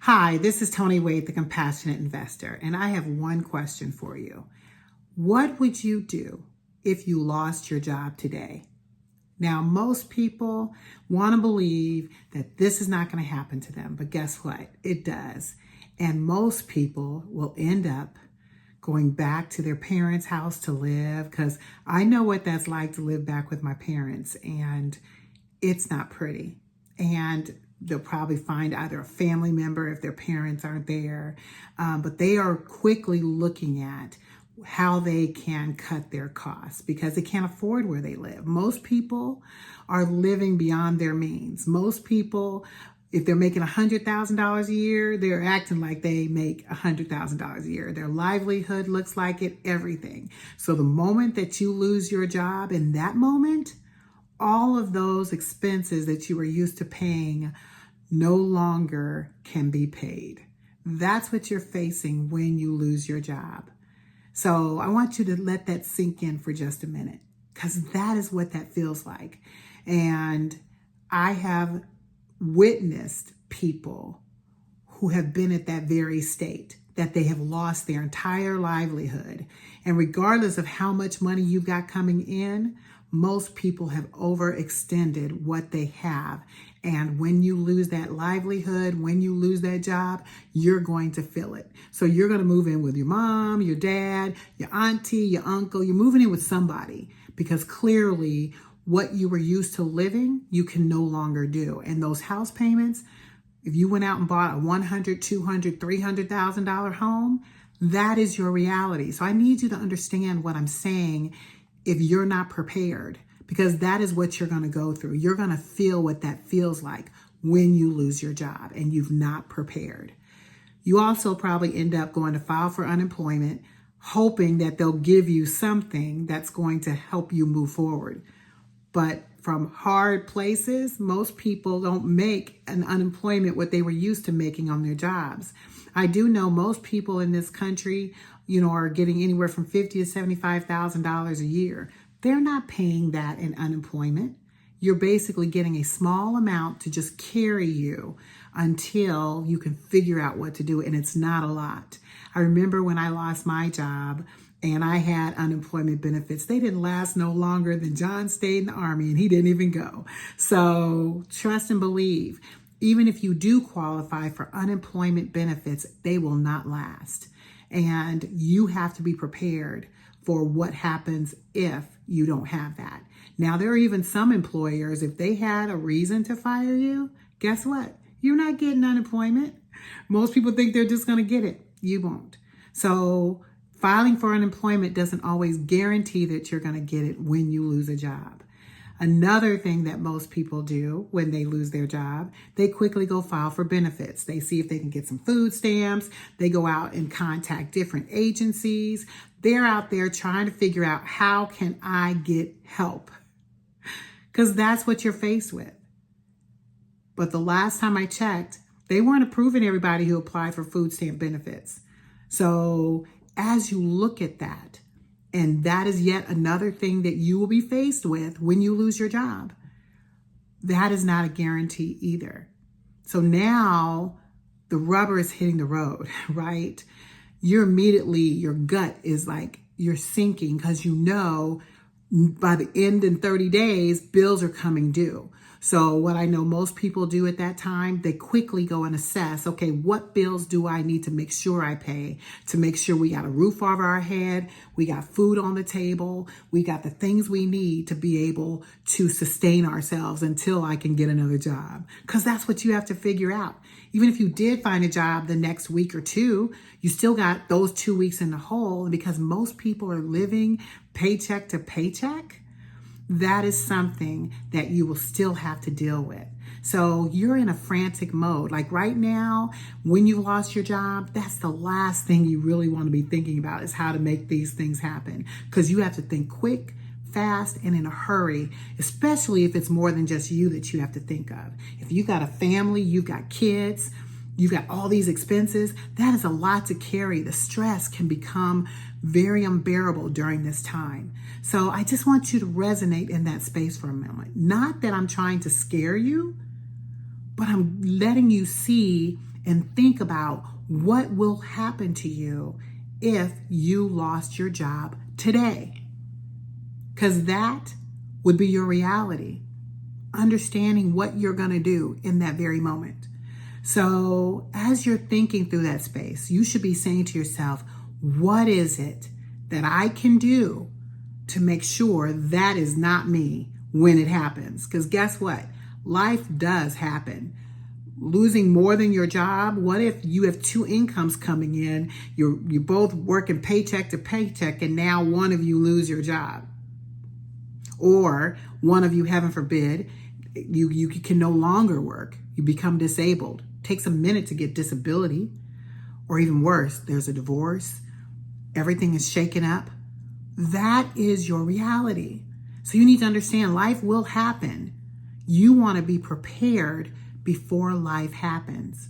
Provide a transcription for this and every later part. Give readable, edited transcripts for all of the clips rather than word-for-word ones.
Hi, this is Tony Wade, the Compassionate Investor, and I have one question for you. What would you do if you lost your job today? Now, most people want to believe that this is not going to happen to them, but guess what? It does. And most people will end up going back to their parents' house to live, because I know what that's like to live back with my parents, and it's not pretty. And they'll probably find either a family member if their parents aren't there, but they are quickly looking at how they can cut their costs because they can't afford where they live. Most people are living beyond their means. Most people, if they're making $100,000 a year, they're acting like they make $100,000 a year. Their livelihood looks like it, everything. So the moment that you lose your job, in that moment, all of those expenses that you were used to paying no longer can be paid. That's what you're facing when you lose your job. So I want you to let that sink in for just a minute, because that is what that feels like. And I have witnessed people who have been at that very state, that they have lost their entire livelihood. And regardless of how much money you've got coming in, most people have overextended what they have. And when you lose that livelihood, when you lose that job, you're going to feel it. So you're going to move in with your mom, your dad, your auntie, your uncle. You're moving in with somebody because clearly what you were used to living, you can no longer do. And those house payments, if you went out and bought a $100,000, $200,000, $300,000 home, that is your reality. So I need you to understand what I'm saying if you're not prepared, because that is what you're going to go through. You're going to feel what that feels like when you lose your job and you've not prepared. You also probably end up going to file for unemployment, hoping that they'll give you something that's going to help you move forward. But from hard places, most people don't make an unemployment what they were used to making on their jobs. I do know most people in this country, are getting anywhere from $50,000 to $75,000 a year. They're not paying that in unemployment. You're basically getting a small amount to just carry you until you can figure out what to do, and it's not a lot. I remember when I lost my job and I had unemployment benefits. They didn't last no longer than John stayed in the Army and he didn't even go. So trust and believe, even if you do qualify for unemployment benefits, they will not last. And you have to be prepared for what happens if you don't have that. Now, there are even some employers, if they had a reason to fire you, guess what? You're not getting unemployment. Most people think they're just going to get it. You won't. So filing for unemployment doesn't always guarantee that you're going to get it when you lose a job. Another thing that most people do when they lose their job, they quickly go file for benefits. They see if they can get some food stamps. They go out and contact different agencies. They're out there trying to figure out, how can I get help? Because that's what you're faced with. But the last time I checked, they weren't approving everybody who applied for food stamp benefits. So as you look at that, and that is yet another thing that you will be faced with when you lose your job, that is not a guarantee either. So now the rubber is hitting the road, right? Your gut is like, you're sinking because by the end in 30 days, bills are coming due. So what I know most people do at that time, they quickly go and assess, okay, what bills do I need to make sure I pay, to make sure we got a roof over our head, we got food on the table, we got the things we need to be able to sustain ourselves until I can get another job. Because that's what you have to figure out. Even if you did find a job the next week or two, you still got those 2 weeks in the hole. And because most people are living paycheck to paycheck, that is something that you will still have to deal with. So you're in a frantic mode. Like right now, when you lost your job, that's the last thing you really want to be thinking about, is how to make these things happen. Because you have to think quick, fast, and in a hurry, especially if it's more than just you that you have to think of. If you got a family, you've got kids, you've got all these expenses, that is a lot to carry. The stress can become very unbearable during this time. So I just want you to resonate in that space for a moment. Not that I'm trying to scare you, but I'm letting you see and think about what will happen to you if you lost your job today. Because that would be your reality. Understanding what you're going to do in that very moment. So as you're thinking through that space, you should be saying to yourself, what is it that I can do to make sure that is not me when it happens? Because guess what? Life does happen. Losing more than your job. What if you have two incomes coming in? You're both working paycheck to paycheck, and now one of you lose your job. Or one of you, heaven forbid, you can no longer work. You become disabled. Takes a minute to get disability. Or even worse, there's a divorce. Everything is shaken up. That is your reality. So you need to understand life will happen. You want to be prepared before life happens.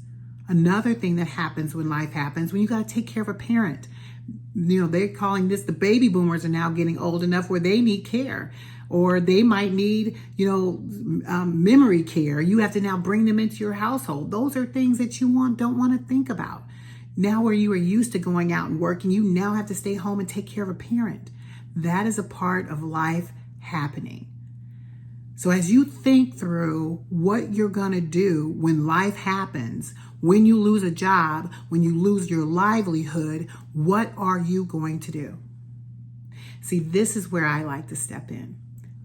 Another thing that happens when life happens, when you got to take care of a parent. They're calling this, the baby boomers are now getting old enough where they need care. Or they might need, memory care. You have to now bring them into your household. Those are things that you don't want to think about. Now where you are used to going out and working, you now have to stay home and take care of a parent. That is a part of life happening. So as you think through what you're going to do when life happens, when you lose a job, when you lose your livelihood, what are you going to do? See, this is where I like to step in.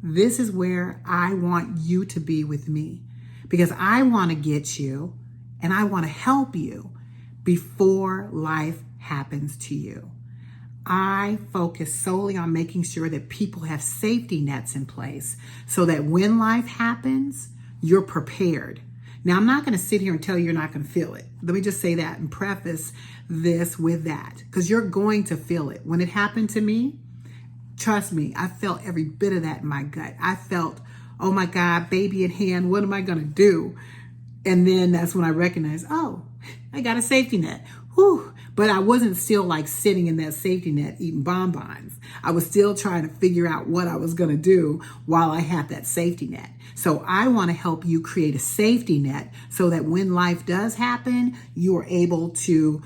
This is where I want you to be with me, because I want to get you and I want to help you before life happens to you. I focus solely on making sure that people have safety nets in place so that when life happens, you're prepared. Now, I'm not going to sit here and tell you you're not going to feel it. Let me just say that and preface this with that, because you're going to feel it. When it happened to me, trust me, I felt every bit of that in my gut. I felt, oh my God, baby in hand, what am I going to do? And then that's when I recognized, oh, I got a safety net. Whew. But I wasn't still like sitting in that safety net eating bonbons. I was still trying to figure out what I was going to do while I had that safety net. So I want to help you create a safety net so that when life does happen, you are able to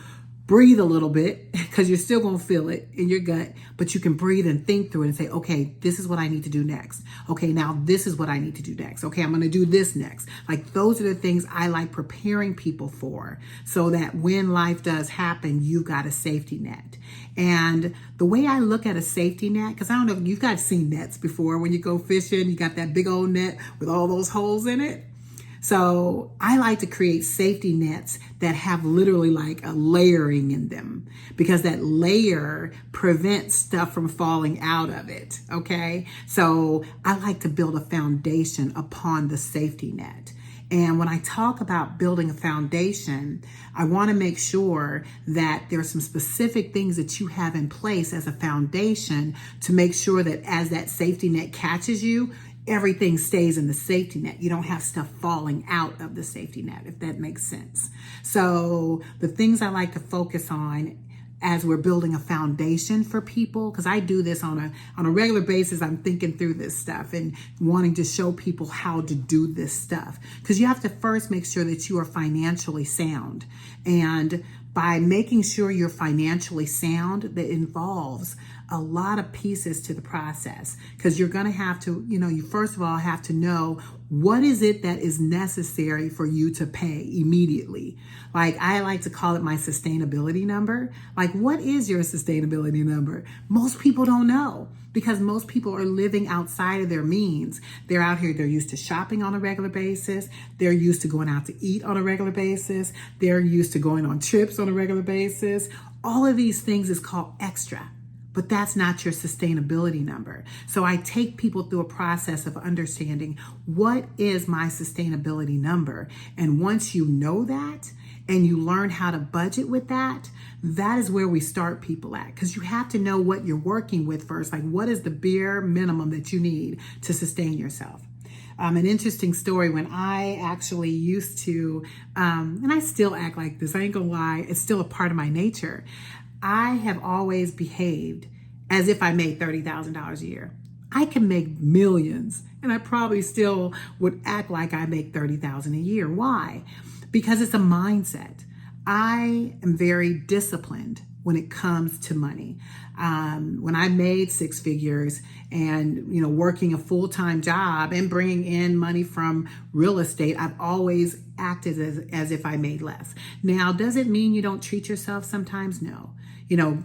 breathe a little bit, because you're still going to feel it in your gut, but you can breathe and think through it and say, okay, this is what I need to do next. Okay, now this is what I need to do next. Okay, I'm going to do this next. Like, those are the things I like preparing people for, so that when life does happen, you've got a safety net. And the way I look at a safety net, because I don't know if you've guys seen nets before. When you go fishing, you got that big old net with all those holes in it. So I like to create safety nets that have literally like a layering in them, because that layer prevents stuff from falling out of it. Okay. So I like to build a foundation upon the safety net. And when I talk about building a foundation, I want to make sure that there are some specific things that you have in place as a foundation to make sure that as that safety net catches you, everything stays in the safety net. You don't have stuff falling out of the safety net, if that makes sense. So the things I like to focus on as we're building a foundation for people, because I do this on a regular basis. I'm thinking through this stuff and wanting to show people how to do this stuff, because you have to first make sure that you are financially sound. And by making sure you're financially sound, that involves a lot of pieces to the process, because you're going to have to, you first of all have to know what is it that is necessary for you to pay immediately. Like, I like to call it my sustainability number. Like, what is your sustainability number? Most people don't know, because most people are living outside of their means. They're out here, they're used to shopping on a regular basis. They're used to going out to eat on a regular basis. They're used to going on trips on a regular basis. All of these things is called extra. But that's not your sustainability number. So I take people through a process of understanding, what is my sustainability number? And once you know that and you learn how to budget with that, that is where we start people at. Because you have to know what you're working with first. Like, what is the bare minimum that you need to sustain yourself? An interesting story, when I actually used to, and I still act like this, I ain't gonna lie, it's still a part of my nature. I have always behaved as if I made $30,000 a year. I can make millions, and I probably still would act like I make $30,000 a year. Why? Because it's a mindset. I am very disciplined when it comes to money. When I made six figures and, working a full-time job and bringing in money from real estate, I've always acted as if I made less. Now, does it mean you don't treat yourself sometimes? No.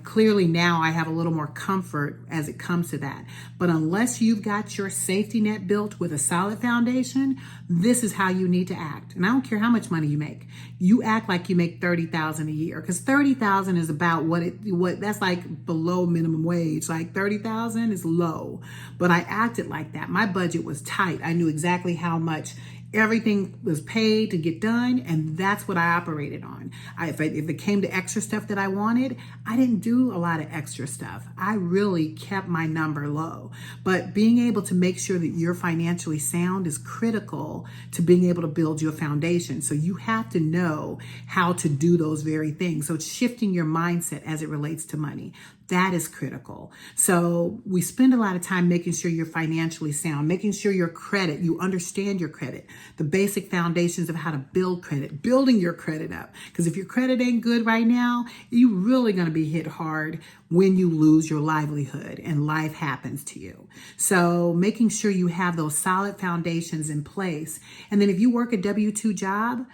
Clearly now I have a little more comfort as it comes to that. But unless you've got your safety net built with a solid foundation, this is how you need to act. And I don't care how much money you make. You act like you make $30,000 a year, because $30,000 is about what that's like below minimum wage. Like $30,000 is low, but I acted like that. My budget was tight. I knew exactly how much everything was paid to get done, and that's what I operated on. If it came to extra stuff that I wanted, I didn't do a lot of extra stuff. I really kept my number low. But being able to make sure that you're financially sound is critical to being able to build your foundation. So you have to know how to do those very things. So it's shifting your mindset as it relates to money. That is critical. So we spend a lot of time making sure you're financially sound, making sure you understand your credit, the basic foundations of how to build credit, building your credit up. Because if your credit ain't good right now, you're really going to be hit hard when you lose your livelihood and life happens to you. So making sure you have those solid foundations in place. And then if you work a W-2 job,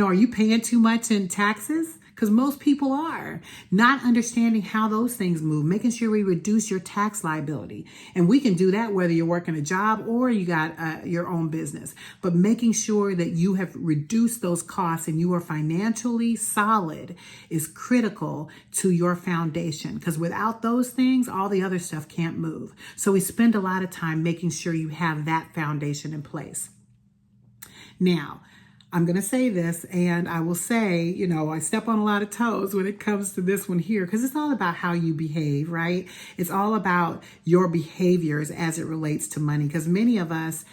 are you paying too much in taxes? Because most people are. Not understanding how those things move, making sure we reduce your tax liability. And we can do that whether you're working a job or you got your own business. But making sure that you have reduced those costs and you are financially solid is critical to your foundation. Because without those things, all the other stuff can't move. So we spend a lot of time making sure you have that foundation in place. Now, I'm going to say this, and I will say, I step on a lot of toes when it comes to this one here, because it's all about how you behave, right? It's all about your behaviors as it relates to money, because many of us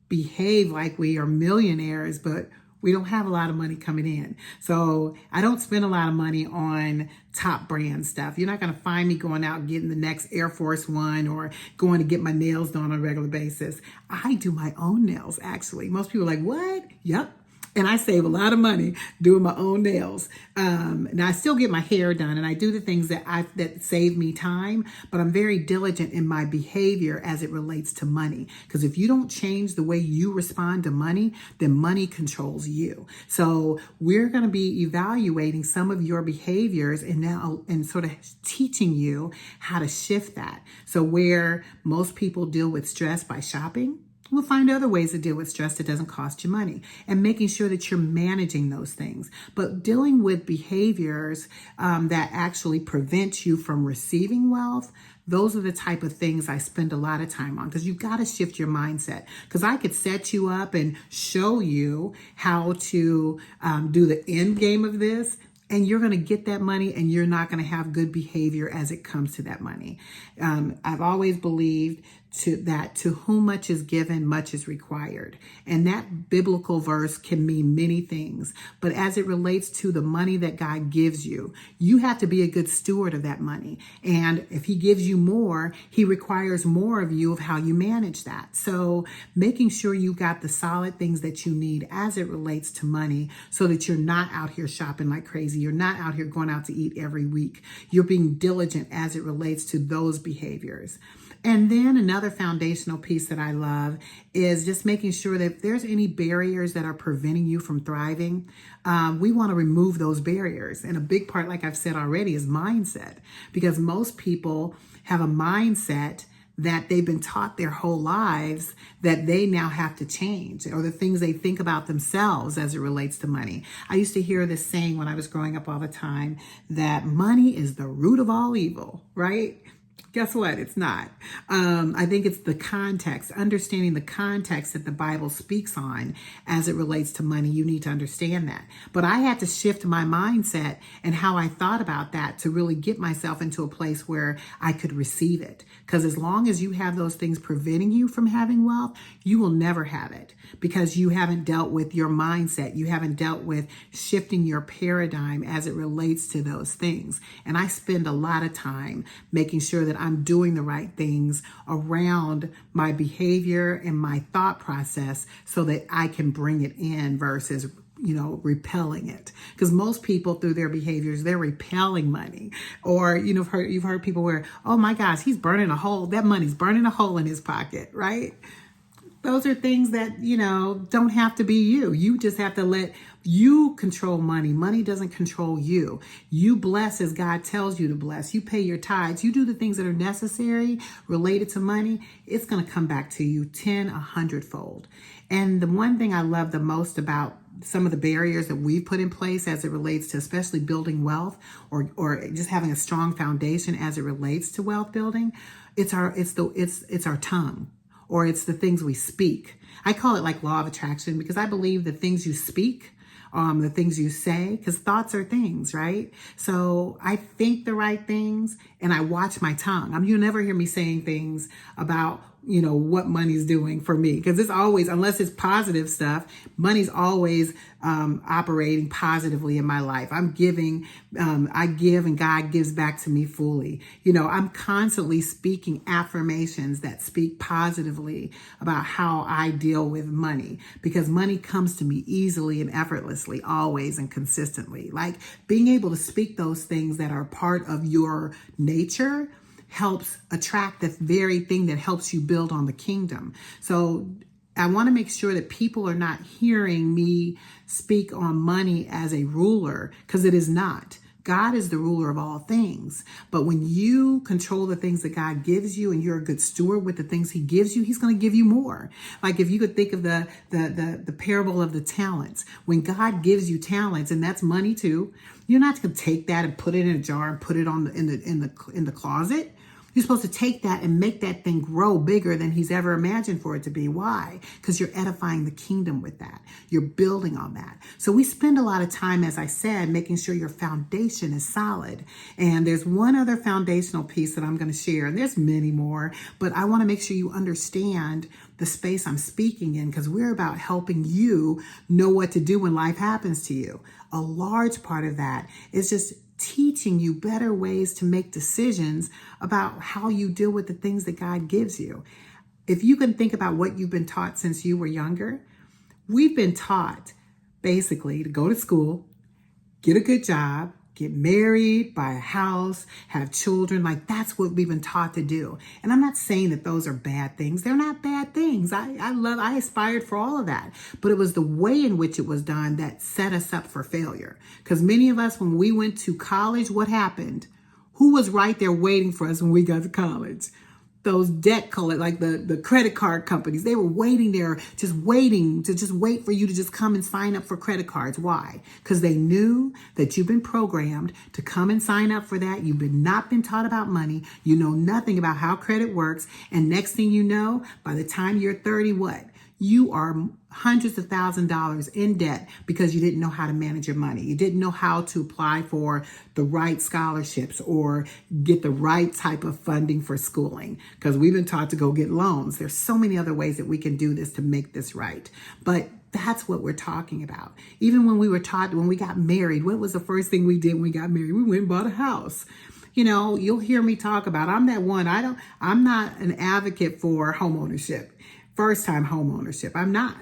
behave like we are millionaires, but we don't have a lot of money coming in. So I don't spend a lot of money on top brand stuff. You're not going to find me going out and getting the next Air Force One or going to get my nails done on a regular basis. I do my own nails, actually. Most people are like, what? Yep. And I save a lot of money doing my own nails. And I still get my hair done, and I do the things that save me time, but I'm very diligent in my behavior as it relates to money. Because if you don't change the way you respond to money, then money controls you. So we're going to be evaluating some of your behaviors and sort of teaching you how to shift that. So where most people deal with stress by shopping, we'll find other ways to deal with stress that doesn't cost you money, and making sure that you're managing those things. But dealing with behaviors that actually prevent you from receiving wealth, those are the type of things I spend a lot of time on, because you've got to shift your mindset. Because I could set you up and show you how to do the end game of this, and you're going to get that money and you're not going to have good behavior as it comes to that money. I've always believed to whom much is given, much is required. And that biblical verse can mean many things. But as it relates to the money that God gives you, you have to be a good steward of that money. And if he gives you more, he requires more of you of how you manage that. So making sure you got the solid things that you need as it relates to money, so that you're not out here shopping like crazy. You're not out here going out to eat every week. You're being diligent as it relates to those behaviors. And then another foundational piece that I love is just making sure that if there's any barriers that are preventing you from thriving, we want to remove those barriers. And a big part, like I've said already, is mindset, because most people have a mindset that they've been taught their whole lives that they now have to change, or the things they think about themselves as it relates to money. I used to hear this saying when I was growing up all the time, that money is the root of all evil, right? Guess what? It's not. I think it's the context, understanding the context that the Bible speaks on as it relates to money. You need to understand that. But I had to shift my mindset and how I thought about that to really get myself into a place where I could receive it. Because as long as you have those things preventing you from having wealth, you will never have it, because you haven't dealt with your mindset. You haven't dealt with shifting your paradigm as it relates to those things. And I spend a lot of time making sure that I'm doing the right things around my behavior and my thought process so that I can bring it in versus repelling it. Because most people through their behaviors, they're repelling money. Or, you've heard people where, oh my gosh, he's burning a hole. That money's burning a hole in his pocket, right? Those are things that, don't have to be you. You just have to let you control money. Money doesn't control you. You bless as God tells you to bless. You pay your tithes. You do the things that are necessary related to money. It's going to come back to you 10, 100-fold. And the one thing I love the most about some of the barriers that we've put in place as it relates to especially building wealth or just having a strong foundation as it relates to wealth building, it's our tongue. Or it's the things we speak. I call it like law of attraction because I believe the things you speak, the things you say, because thoughts are things, right? So I think the right things and I watch my tongue. You'll never hear me saying things about what money's doing for me, because it's always, unless it's positive stuff, money's always operating positively in my life. I'm giving, I give and God gives back to me fully. I'm constantly speaking affirmations that speak positively about how I deal with money, because money comes to me easily and effortlessly, always and consistently. Like being able to speak those things that are part of your nature helps attract the very thing that helps you build on the kingdom. So I want to make sure that people are not hearing me speak on money as a ruler, because it is not. God is the ruler of all things. But when you control the things that God gives you and you're a good steward with the things he gives you, he's going to give you more. Like if you could think of the parable of the talents. When God gives you talents, and that's money too, you're not going to take that and put it in a jar and put it in the closet. You're supposed to take that and make that thing grow bigger than he's ever imagined for it to be. Why? Because you're edifying the kingdom with that. You're building on that. So we spend a lot of time, as I said, making sure your foundation is solid. And there's one other foundational piece that I'm going to share, and there's many more, but I want to make sure you understand the space I'm speaking in, because we're about helping you know what to do when life happens to you. A large part of that is just teaching you better ways to make decisions about how you deal with the things that God gives you. If you can think about what you've been taught since you were younger, we've been taught basically to go to school, get a good job, get married, buy a house, have children. Like that's what we've been taught to do. And I'm not saying that those are bad things. They're not bad things. I aspired for all of that. But it was the way in which it was done that set us up for failure. Because many of us, when we went to college, what happened? Who was right there waiting for us when we got to college? Those debt like the credit card companies, they were waiting there, just wait for you to just come and sign up for credit cards. Why? Because they knew that you've been programmed to come and sign up for that. You've not been taught about money. You know nothing about how credit works. And next thing you know, by the time you're 30, what? You are hundreds of $1,000s in debt because you didn't know how to manage your money. You didn't know how to apply for the right scholarships or get the right type of funding for schooling, because we've been taught to go get loans. There's so many other ways that we can do this to make this right. But that's what we're talking about. Even when we were taught, when we got married, what was the first thing we did when we got married? We went and bought a house. You'll hear me talk about, I'm not an advocate for home ownership. First-time home ownership. I'm not.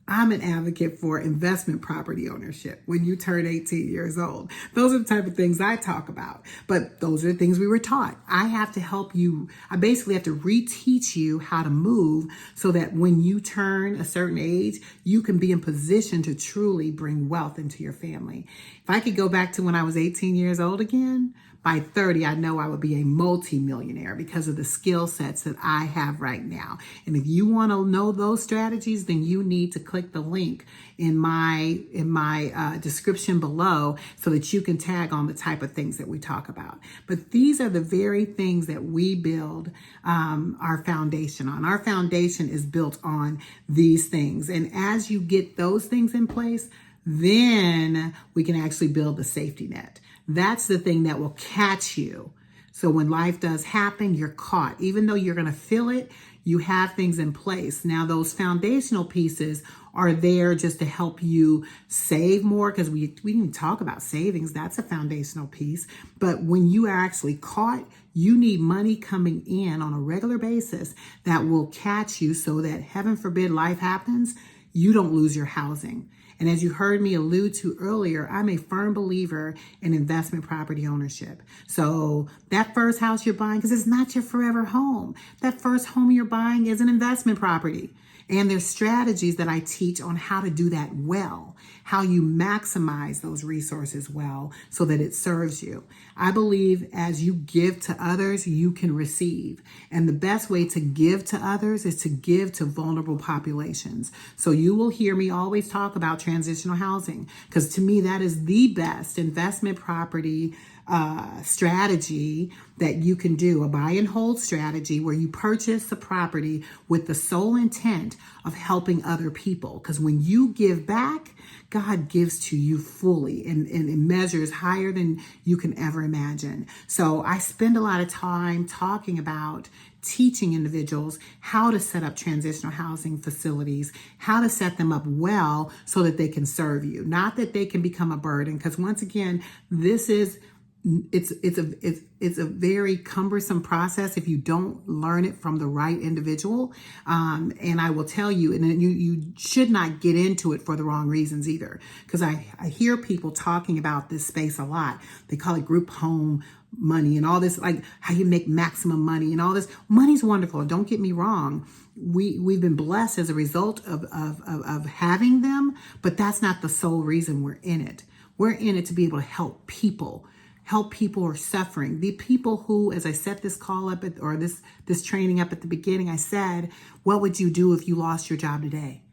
I'm an advocate for investment property ownership when you turn 18 years old. Those are the type of things I talk about. But those are the things we were taught. I have to help you. I basically have to reteach you how to move so that when you turn a certain age, you can be in position to truly bring wealth into your family. If I could go back to when I was 18 years old again, by 30, I know I would be a multi-millionaire because of the skill sets that I have right now. And if you want to know those strategies, then you need to click the link in my description below so that you can tag on the type of things that we talk about. But these are the very things that we build our foundation on. Our foundation is built on these things. And as you get those things in place, then we can actually build the safety net. That's the thing that will catch you. So when life does happen, you're caught. Even though you're going to feel it, you have things in place. Now, those foundational pieces are there just to help you save more, because we didn't talk about savings. That's a foundational piece. But when you are actually caught, you need money coming in on a regular basis that will catch you so that, heaven forbid, life happens, you don't lose your housing. And as you heard me allude to earlier, I'm a firm believer in investment property ownership. So that first house you're buying, because it's not your forever home, that first home you're buying is an investment property. And there's strategies that I teach on how to do that well, how you maximize those resources well so that it serves you. I believe as you give to others, you can receive. And the best way to give to others is to give to vulnerable populations. So you will hear me always talk about transitional housing, because to me, that is the best investment property strategy that you can do, a buy and hold strategy where you purchase the property with the sole intent of helping other people. Because when you give back, God gives to you fully and in measures higher than you can ever imagine. So I spend a lot of time talking about teaching individuals how to set up transitional housing facilities, how to set them up well so that they can serve you, not that they can become a burden. Because once again, it's a very cumbersome process if you don't learn it from the right individual. And I will tell you, and you should not get into it for the wrong reasons either. Because I hear people talking about this space a lot. They call it group home money and all this, like how you make maximum money and all this. Money's wonderful. Don't get me wrong. We've been blessed as a result of having them, but that's not the sole reason we're in it. We're in it to be able to help people who are suffering. The people who, as I set this call up or this training up at the beginning, I said, what would you do if you lost your job today?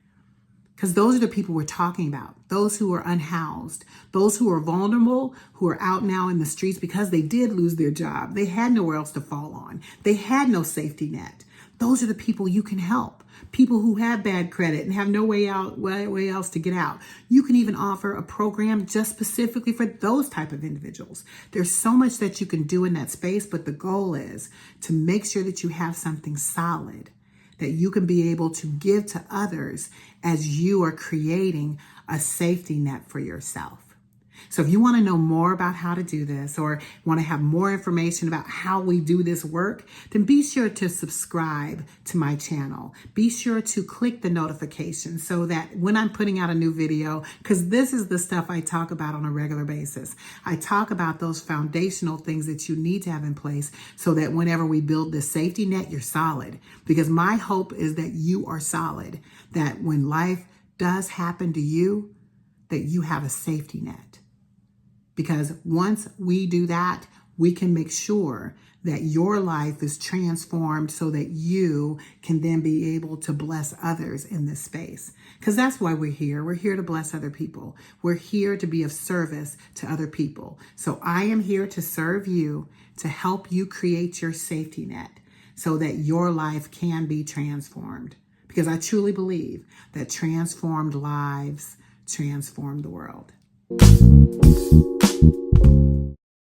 Because those are the people we're talking about. Those who are unhoused, those who are vulnerable, who are out now in the streets because they did lose their job. They had nowhere else to fall on. They had no safety net. Those are the people you can help. People who have bad credit and have no way else to get out. You can even offer a program just specifically for those type of individuals. There's so much that you can do in that space, but the goal is to make sure that you have something solid that you can be able to give to others as you are creating a safety net for yourself. So if you want to know more about how to do this or want to have more information about how we do this work, then be sure to subscribe to my channel. Be sure to click the notification so that when I'm putting out a new video, because this is the stuff I talk about on a regular basis. I talk about those foundational things that you need to have in place so that whenever we build this safety net, you're solid. Because my hope is that you are solid, that when life does happen to you, that you have a safety net. Because once we do that, we can make sure that your life is transformed so that you can then be able to bless others in this space. Because that's why we're here. We're here to bless other people. We're here to be of service to other people. So I am here to serve you, to help you create your safety net so that your life can be transformed. Because I truly believe that transformed lives transform the world.